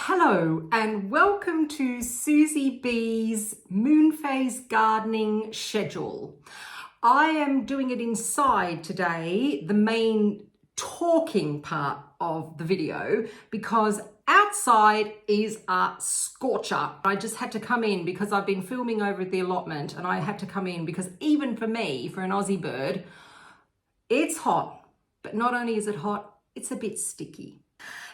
Hello and welcome to Susie B's Moonphase gardening schedule. I am doing it inside today, the main talking part of the video, because outside is a scorcher. I just had to come in because I've been filming over at the allotment, and I had to come in because even for me, for an Aussie bird, it's hot. But not only is it hot, it's a bit sticky.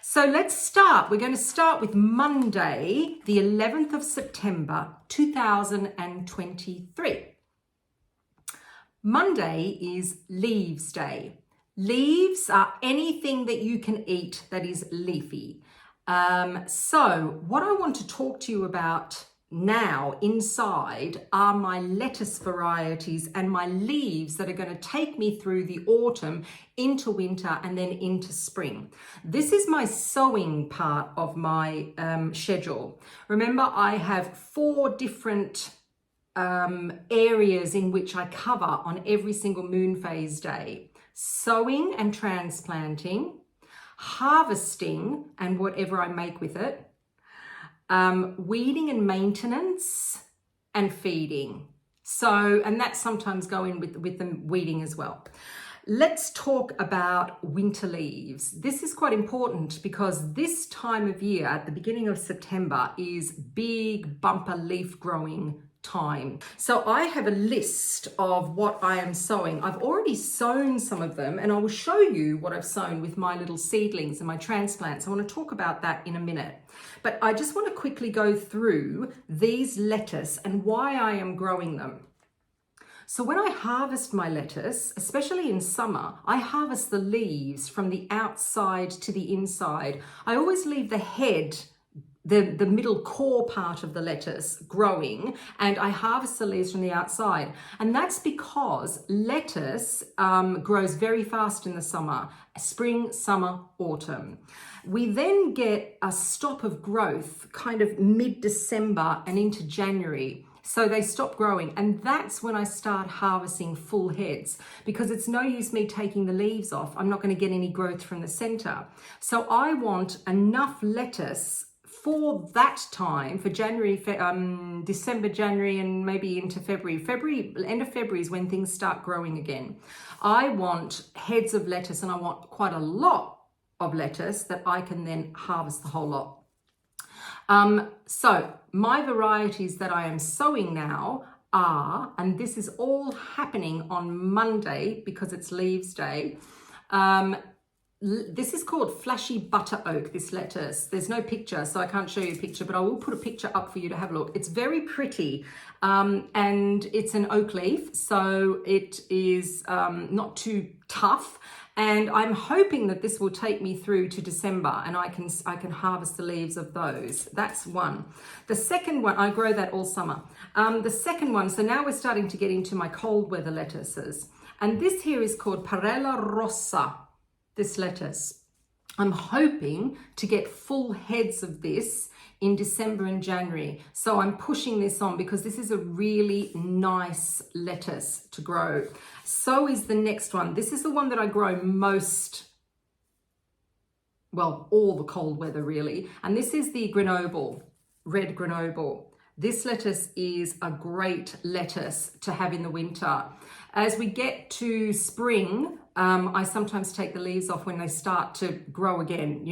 So let's start. We're going to start with Monday, the 11th of September, 2023. Monday is Leaves Day. Leaves are anything that you can eat that is leafy. So what I want to talk to you about now inside are my lettuce varieties and my leaves that are going to take me through the autumn into winter and then into spring. This is my sowing part of my schedule. Remember, I have 4 different areas in which I cover on every single Moonphase day: sowing and transplanting, harvesting and whatever I make with it, weeding and maintenance, and feeding. And that sometimes go in with the weeding as well. Let's talk about winter leaves. This is quite important because this time of year, at the beginning of September, is big bumper leaf growing time. So I have a list of what I am sowing. I've already sown some of them, and I will show you what I've sown with my little seedlings and my transplants. I want to talk about that in a minute. But I just want to quickly go through these lettuce and why I am growing them. So when I harvest my lettuce, especially in summer, I harvest the leaves from the outside to the inside. I always leave the head, the middle core part of the lettuce growing, and I harvest the leaves from the outside. And that's because lettuce grows very fast in the summer, spring, summer, autumn. We then get a stop of growth kind of mid-December and into January. So they stop growing, and that's when I start harvesting full heads, because it's no use me taking the leaves off. I'm not going to get any growth from the center. So I want enough lettuce for that time, for January, December, January, and maybe into February. End of February is when things start growing again. I want heads of lettuce, and I want quite a lot of lettuce that I can then harvest the whole lot. So my varieties that I am sowing now are, and this is all happening on Monday because it's Leaves Day. This is called Flashy Butter Oak, this lettuce. There's no picture, so I can't show you a picture, but I will put a picture up for you to have a look. It's very pretty, and it's an oak leaf, so it is not too tough. And I'm hoping that this will take me through to December, and I can harvest the leaves of those. That's one. The second one, I grow that all summer. The second one, so now we're starting to get into my cold weather lettuces. And this here is called Parella Rossa, this lettuce. I'm hoping to get full heads of this in December and January. So I'm pushing this on because this is a really nice lettuce to grow. So is the next one. This is the one that I grow most, well, all the cold weather really. And this is the Grenoble, red Grenoble. This lettuce is a great lettuce to have in the winter. As we get to spring, I sometimes take the leaves off when they start to grow again,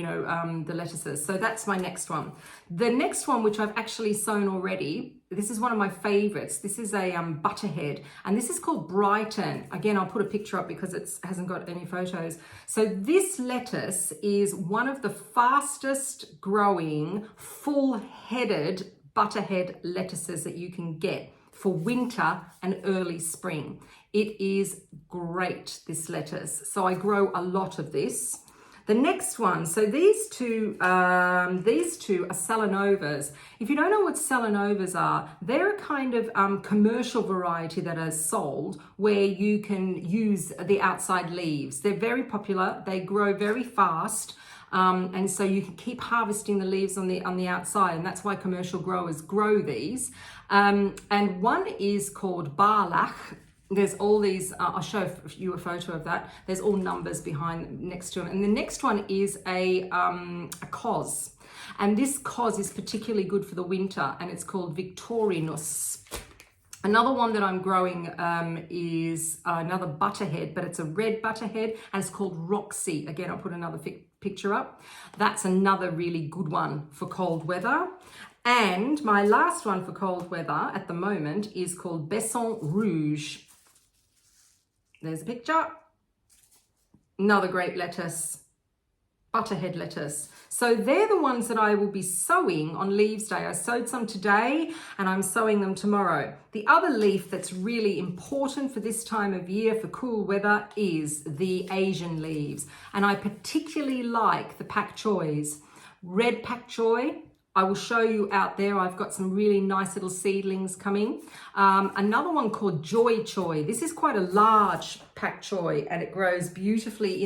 the lettuces. So that's my next one. The next one, which I've actually sown already, this is one of my favorites. This is a butterhead, and this is called Brighton. Again, I'll put a picture up because it hasn't got any photos. So this lettuce is one of the fastest growing, full-headed butterhead lettuces that you can get for winter and early spring. It is great, this lettuce. So I grow a lot of this. The next one, so these two are Salanovas. If you don't know what Salanovas are, they're a kind of commercial variety that are sold where you can use the outside leaves. They're very popular. They grow very fast. And so you can keep harvesting the leaves on the outside, and that's why commercial growers grow these. And one is called Barlach. There's all these, I'll show you a photo of that. There's all numbers behind next to them. And the next one is a cos. And this cos is particularly good for the winter, and it's called Victorinus. Another one that I'm growing is another butterhead, but it's a red butterhead, and it's called Roxy. Again, I'll put another picture up. That's another really good one for cold weather. And my last one for cold weather at the moment is called Besson Rouge. There's a picture. Another great lettuce. Butterhead lettuce. So they're the ones that I will be sowing on Leaves Day. I sowed some today and I'm sowing them tomorrow. The other leaf that's really important for this time of year for cool weather is the Asian leaves. And I particularly like the pak choys. Red pak choi, I will show you out there. I've got some really nice little seedlings coming. Another one called Joy Choy. This is quite a large pak choy and it grows beautifully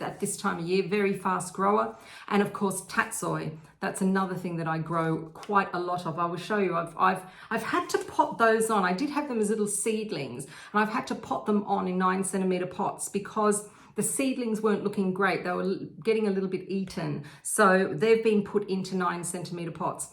at this time of year. Very fast grower. And of course, tatsoi. That's another thing that I grow quite a lot of. I will show you. I've had to pot those on. I did have them as little seedlings, and I've had to pot them on in 9cm pots because the seedlings weren't looking great. They were getting a little bit eaten. So they've been put into 9cm pots.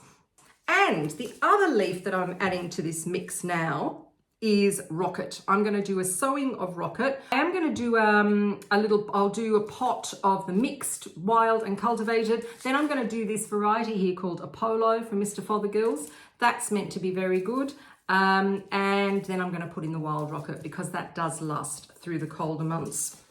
And the other leaf that I'm adding to this mix now is rocket. I'm going to do a sowing of rocket. I am going to do I'll do a pot of the mixed wild and cultivated. Then I'm going to do this variety here called Apollo from Mr. Fothergill's. That's meant to be very good. And then I'm going to put in the wild rocket because that does last through the colder months.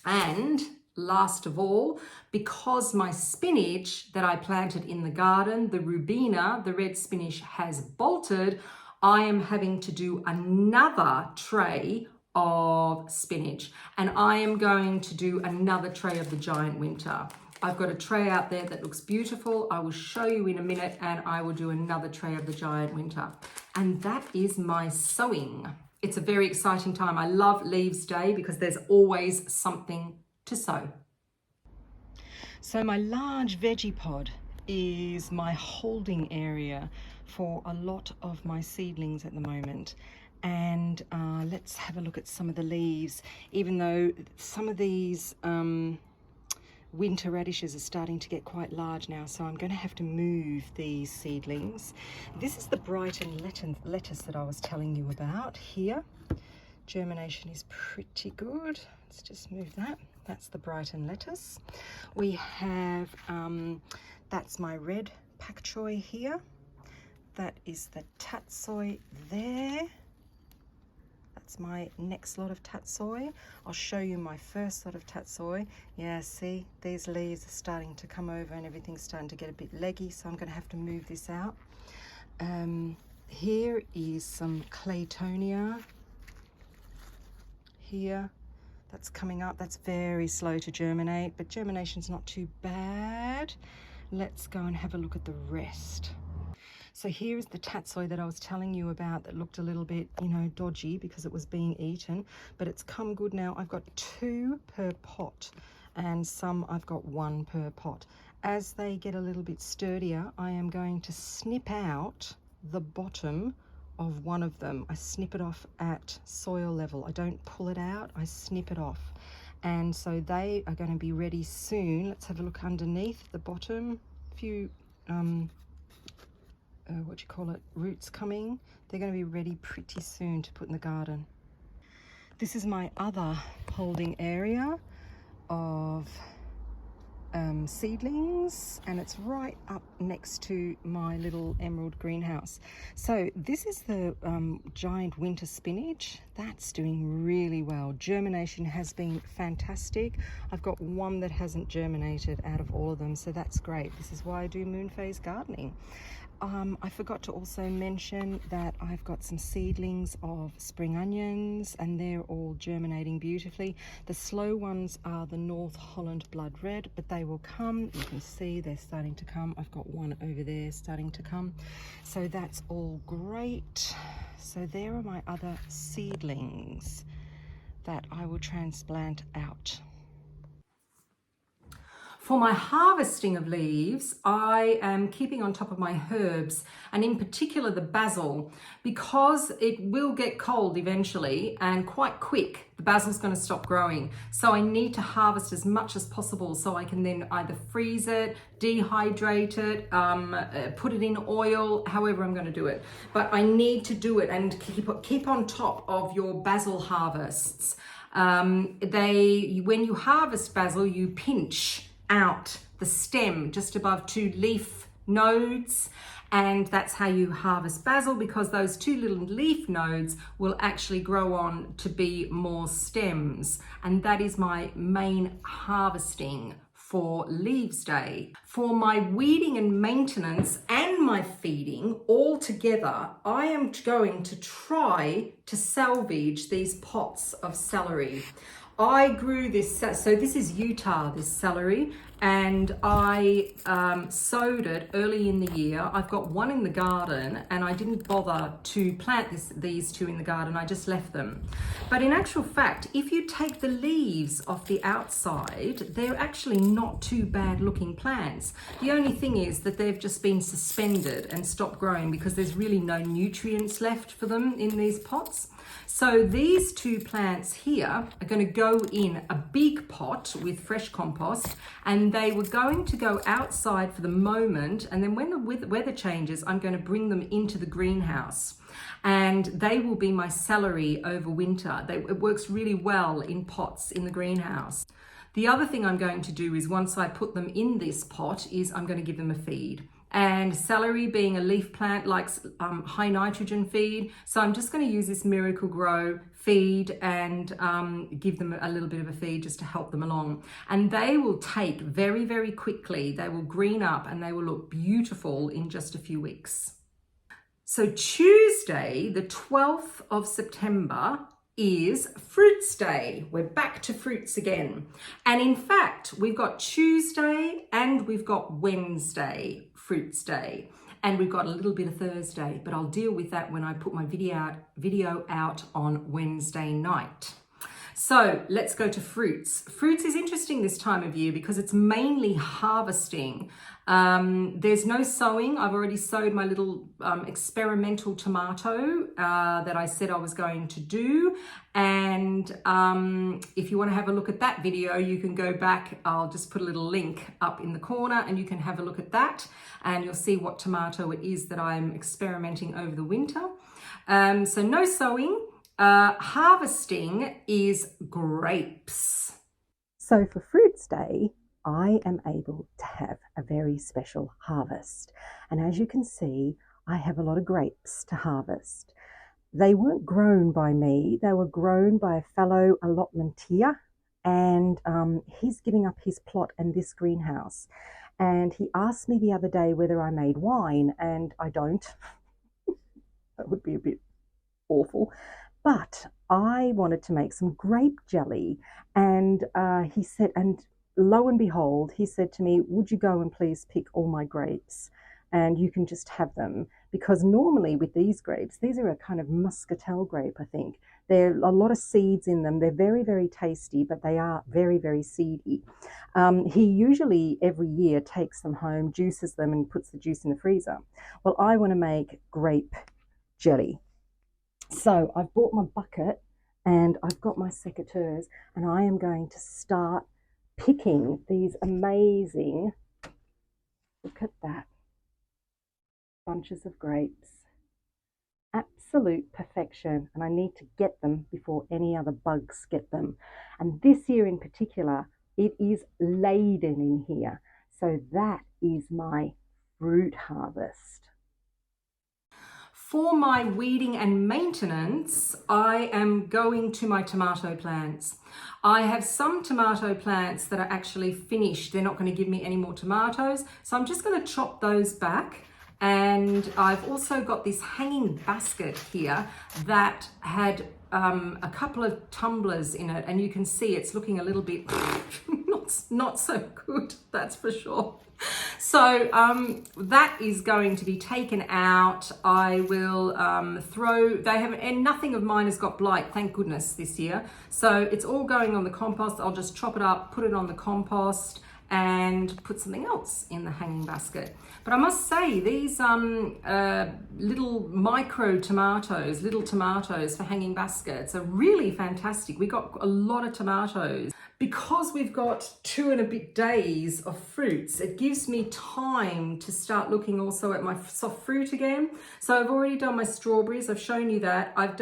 And last of all, because my spinach that I planted in the garden, the rubina, the red spinach, has bolted, I am having to do another tray of spinach. And I am going to do another tray of the giant winter. I've got a tray out there that looks beautiful. I will show you in a minute, and I will do another tray of the giant winter. And that is my sowing. It's a very exciting time. I love Leaves Day because there's always something to sow. So my large veggie pod is my holding area for a lot of my seedlings at the moment. And let's have a look at some of the leaves. Even though some of these winter radishes are starting to get quite large now, so I'm going to have to move these seedlings. This is the Brighton lettuce that I was telling you about here. Germination is pretty good. Let's just move that. That's the Brighton lettuce. We have, that's my red pak choy here. That is the tatsoi there. That's my next lot of tatsoi. I'll show you my first lot of tatsoi. Yeah, see, these leaves are starting to come over and everything's starting to get a bit leggy, so I'm going to have to move this out. Here is some claytonia. Here, that's coming up. That's very slow to germinate, but germination's not too bad. Let's go and have a look at the rest. So here is the tatsoi that I was telling you about that looked a little bit, dodgy because it was being eaten, but it's come good now. I've got 2 per pot and some I've got 1 per pot. As they get a little bit sturdier, I am going to snip out the bottom of one of them. I snip it off at soil level. I don't pull it out, I snip it off. And so they are going to be ready soon. Let's have a look underneath the bottom. A few roots coming. They're going to be ready pretty soon to put in the garden. This is my other holding area of seedlings, and it's right up next to my little emerald greenhouse. So this is the giant winter spinach. That's doing really well. Germination has been fantastic. I've got one that hasn't germinated out of all of them, so that's great. This is why I do Moonphase gardening. I forgot to also mention that I've got some seedlings of spring onions, and they're all germinating beautifully. The slow ones are the North Holland Blood Red, but they will come. You can see they're starting to come. I've got one over there starting to come. So that's all great. So there are my other seedlings that I will transplant out. For my harvesting of leaves, I am keeping on top of my herbs, and in particular the basil, because it will get cold eventually and quite quick. The basil's going to stop growing. So I need to harvest as much as possible so I can then either freeze it, dehydrate it, put it in oil, however I'm going to do it. But I need to do it and keep on top of your basil harvests. When you harvest basil, you pinch out the stem just above 2 leaf nodes, and that's how you harvest basil, because those 2 little leaf nodes will actually grow on to be more stems, and that is my main harvesting for Leaves Day. For my weeding and maintenance and my feeding all together, I am going to try to salvage these pots of celery. I grew this, so this is Utah, this celery, and I sowed it early in the year. I've got one in the garden, and I didn't bother to plant these 2 in the garden. I just left them. But in actual fact, if you take the leaves off the outside, they're actually not too bad looking plants. The only thing is that they've just been suspended and stopped growing because there's really no nutrients left for them in these pots. So these 2 plants here are going to go in a big pot with fresh compost, and they were going to go outside for the moment, and then when the weather changes, I'm going to bring them into the greenhouse, and they will be my celery over winter. It works really well in pots in the greenhouse. The other thing I'm going to do is, once I put them in this pot, is I'm going to give them a feed. And celery, being a leaf plant, likes high nitrogen feed. So I'm just going to use this Miracle Grow feed and give them a little bit of a feed just to help them along. And they will take very, very quickly. They will green up and they will look beautiful in just a few weeks. So Tuesday, the 12th of September, is Fruits Day. We're back to fruits again. And in fact, we've got Tuesday and we've got Wednesday Fruits Day. And we've got a little bit of Thursday, but I'll deal with that when I put my video out on Wednesday night. So let's go to fruits. Fruits is interesting this time of year because it's mainly harvesting. There's no sowing. I've already sowed my little experimental tomato that I said I was going to do. And if you want to have a look at that video, you can go back. I'll just put a little link up in the corner and you can have a look at that and you'll see what tomato it is that I'm experimenting over the winter. So no sowing. Harvesting is grapes. So for Fruits Day, I am able to have a very special harvest. And as you can see, I have a lot of grapes to harvest. They weren't grown by me, they were grown by a fellow allotmentier, and he's giving up his plot and this greenhouse. And he asked me the other day whether I made wine, and I don't. That would be a bit awful. But I wanted to make some grape jelly, and he said, and lo and behold, he said to me, would you go and please pick all my grapes and you can just have them? Because normally with these grapes, these are a kind of muscatel grape, I think. There are a lot of seeds in them. They're very, very tasty, but they are very, very seedy. He usually every year takes them home, juices them and puts the juice in the freezer. Well, I want to make grape jelly. So I've bought my bucket and I've got my secateurs, and I am going to start picking these amazing, look at that, bunches of grapes. Absolute perfection, and I need to get them before any other bugs get them. And this year in particular, it is laden in here. So that is my fruit harvest. For my weeding and maintenance, I am going to my tomato plants. I have some tomato plants that are actually finished. They're not going to give me any more tomatoes. So I'm just going to chop those back. And I've also got this hanging basket here that had a couple of tumblers in it. And you can see it's looking a little bit not so good, that's for sure. So that is going to be taken out. I will and nothing of mine has got blight, thank goodness, this year. So it's all going on the compost. I'll just chop it up, put it on the compost, and put something else in the hanging basket. But I must say, these little micro tomatoes, little tomatoes for hanging baskets are really fantastic. We got a lot of tomatoes. Because we've got 2 and a bit days of fruits, it gives me time to start looking also at my soft fruit again. So I've already done my strawberries. I've shown you that. I've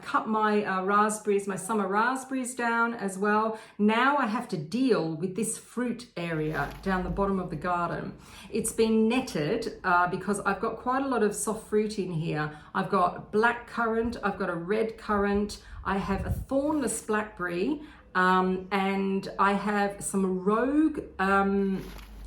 cut my raspberries, my summer raspberries down as well. Now I have to deal with this fruit area down the bottom of the garden. It's been netted because I've got quite a lot of soft fruit in here. I've got black currant, I've got a red currant, I have a thornless blackberry, and I have some rogue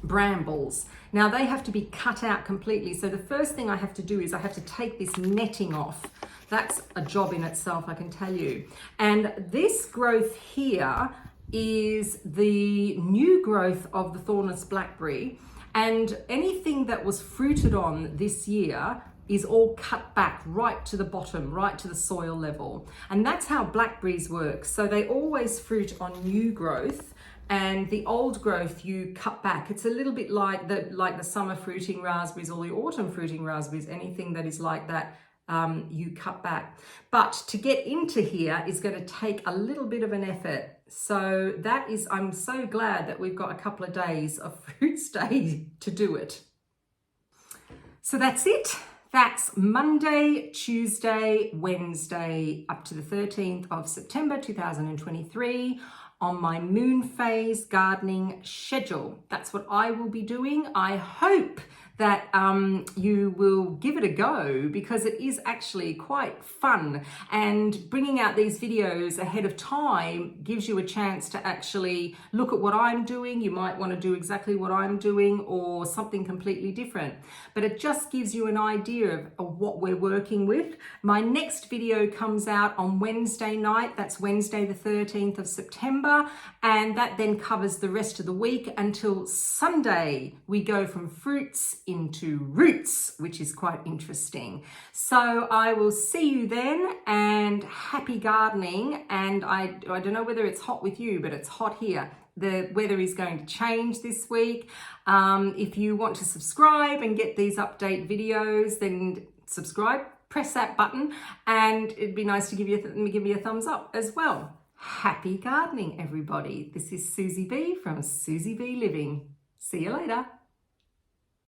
brambles. Now they have to be cut out completely. So the first thing I have to do is I have to take this netting off. That's a job in itself, I can tell you. And this growth here is the new growth of the thornless blackberry, and anything that was fruited on this year is all cut back right to the bottom, right to the soil level. And that's how blackberries work. So they always fruit on new growth, and the old growth you cut back. It's a little bit like the summer fruiting raspberries or the autumn fruiting raspberries. Anything that is like that, you cut back. But to get into here is going to take a little bit of an effort. So I'm so glad that we've got a couple of days of Fruits Day to do it. So that's it. That's Monday, Tuesday, Wednesday, up to the 13th of September 2023 on my Moonphase gardening schedule. That's what I will be doing. I hope that you will give it a go, because it is actually quite fun, and bringing out these videos ahead of time gives you a chance to actually look at what I'm doing. You might want to do exactly what I'm doing or something completely different, but it just gives you an idea of what we're working with. My next video comes out on Wednesday night. That's Wednesday the 13th of September, and that then covers the rest of the week until Sunday. We go from fruits into roots, which is quite interesting. So I will see you then, and happy gardening. And I don't know whether it's hot with you, but it's hot here. The weather is going to change this week. If you want to subscribe and get these update videos, then subscribe, press that button, and it'd be nice to give you a thumbs up as well. Happy gardening, everybody. This is Susie B from Susie B Living. See you later.